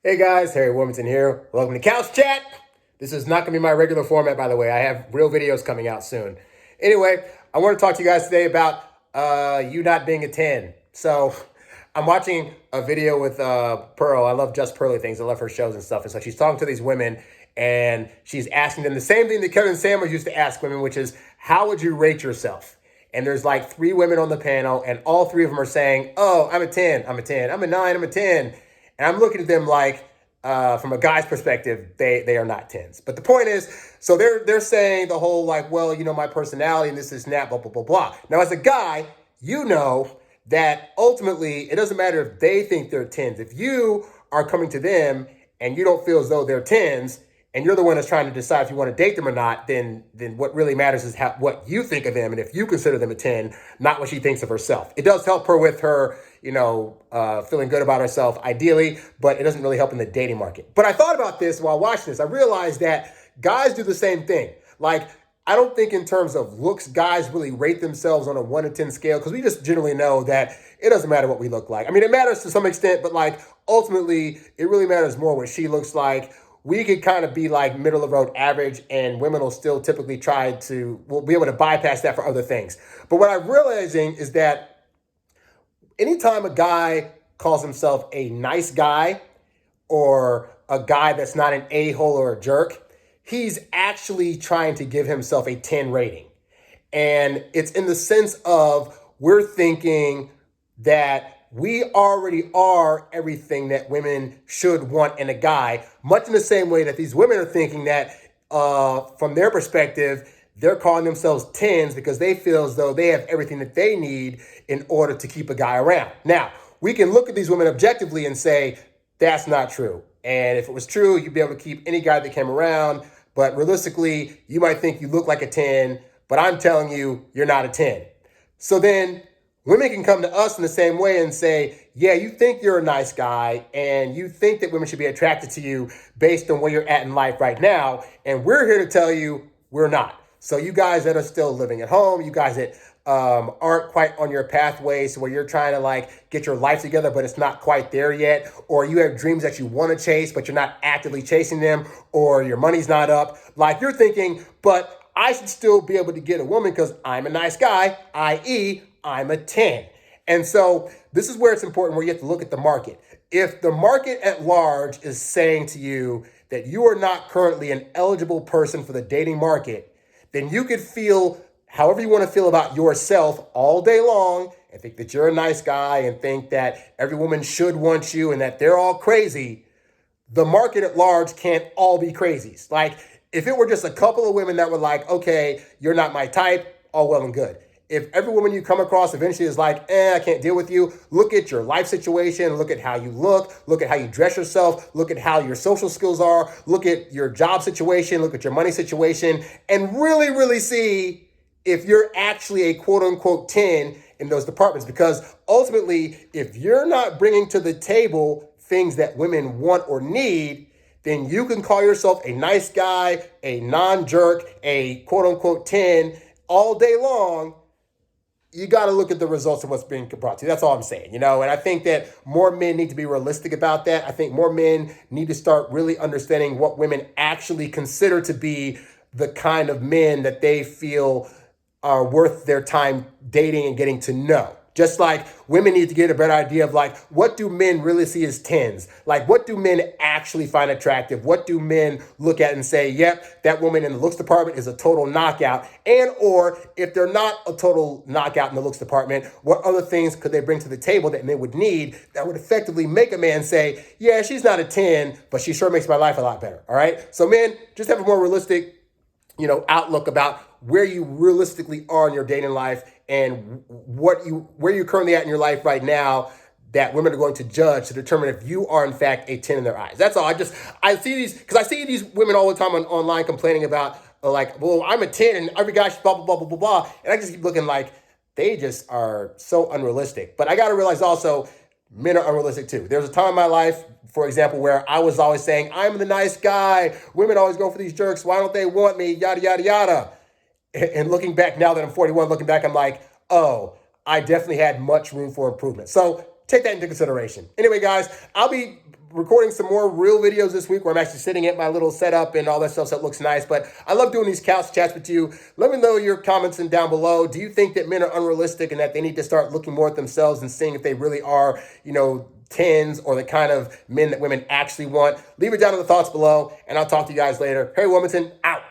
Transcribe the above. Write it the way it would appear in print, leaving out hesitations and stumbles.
Hey guys, HarryWilmington here. Welcome to Couch Chat. This is not going to be my regular format, by the way. I have real videos coming out soon. Anyway, I want to talk to you guys today about you not being a 10. So I'm watching a video with Pearl. I love Just Pearly things. I love her shows and stuff. And so she's talking to these women and she's asking them the same thing that Kevin Samuels used to ask women, which is, how would you rate yourself? And there's like 3 women on the panel and all 3 of them are saying, oh, I'm a 10, I'm a 10, I'm a 9, I'm a 10. And I'm looking at them like, from a guy's perspective, they are not 10s. But the point is, so they're saying the whole like, well, you know, my personality and this is that, blah, blah, blah, blah. Now, as a guy, you know that ultimately it doesn't matter if they think they're 10s. If you are coming to them and you don't feel as though they're 10s, and you're the one that's trying to decide if you want to date them or not, then what really matters is what you think of them and if you consider them a 10, not what she thinks of herself. It does help her with her, feeling good about herself, ideally, but it doesn't really help in the dating market. But I thought about this while watching this. I realized that guys do the same thing. Like, I don't think in terms of looks, guys really rate themselves on a 1 to 10 scale because we just generally know that it doesn't matter what we look like. I mean, it matters to some extent, but like ultimately, it really matters more what she looks like. We could kind of be like middle of the road average and women will still typically we'll be able to bypass that for other things. But what I'm realizing is that anytime a guy calls himself a nice guy or a guy that's not an a-hole or a jerk, he's actually trying to give himself a 10 rating. And it's in the sense of we're thinking that we already are everything that women should want in a guy, much in the same way that these women are thinking that from their perspective, they're calling themselves 10s because they feel as though they have everything that they need in order to keep a guy around. Now, we can look at these women objectively and say, that's not true. And if it was true, you'd be able to keep any guy that came around. But realistically, you might think you look like a 10, but I'm telling you, you're not a 10. So then women can come to us in the same way and say, yeah, you think you're a nice guy and you think that women should be attracted to you based on where you're at in life right now. And we're here to tell you we're not. So you guys that are still living at home, you guys that aren't quite on your pathway, so where you're trying to like get your life together, but it's not quite there yet, or you have dreams that you want to chase, but you're not actively chasing them, or your money's not up. Like you're thinking, but I should still be able to get a woman because I'm a nice guy, i.e., I'm a 10. And so this is where it's important where you have to look at the market. If the market at large is saying to you that you are not currently an eligible person for the dating market, then you could feel however you want to feel about yourself all day long and think that you're a nice guy and think that every woman should want you and that they're all crazy. The market at large can't all be crazies. Like if it were just a couple of women that were like, okay, you're not my type, all well and good. If every woman you come across eventually is like, I can't deal with you, look at your life situation, look at how you look at how you dress yourself, look at how your social skills are, look at your job situation, look at your money situation, and really, really see if you're actually a quote unquote 10 in those departments. Because ultimately, if you're not bringing to the table things that women want or need, then you can call yourself a nice guy, a non-jerk, a quote unquote 10 all day long. You got to look at the results of what's being brought to you. That's all I'm saying, And I think that more men need to be realistic about that. I think more men need to start really understanding what women actually consider to be the kind of men that they feel are worth their time dating and getting to know. Just like women need to get a better idea of like, what do men really see as 10s? Like, what do men actually find attractive? What do men look at and say, yep, that woman in the looks department is a total knockout? And or if they're not a total knockout in the looks department, what other things could they bring to the table that men would need that would effectively make a man say, yeah, she's not a 10, but she sure makes my life a lot better. All right. So men, just have a more realistic, outlook about where you realistically are in your dating life and where you're currently at in your life right now that women are going to judge to determine if you are in fact a 10 in their eyes. That's all. I see these women all the time online complaining about like, well, I'm a 10 and every guy should blah, blah, blah, blah, blah, blah. And I just keep looking like they just are so unrealistic. But I got to realize also men are unrealistic too. There's a time in my life, for example, where I was always saying, I'm the nice guy. Women always go for these jerks. Why don't they want me? Yada, yada, yada. And looking back now that I'm 41, looking back, I'm like, oh, I definitely had much room for improvement. So take that into consideration. Anyway, guys, I'll be recording some more real videos this week where I'm actually sitting at my little setup and all that stuff, so it looks nice. But I love doing these couch chats with you. Let me know your comments down below. Do you think that men are unrealistic and that they need to start looking more at themselves and seeing if they really are, 10s or the kind of men that women actually want? Leave it down in the thoughts below, and I'll talk to you guys later. Harry Wilmington, out.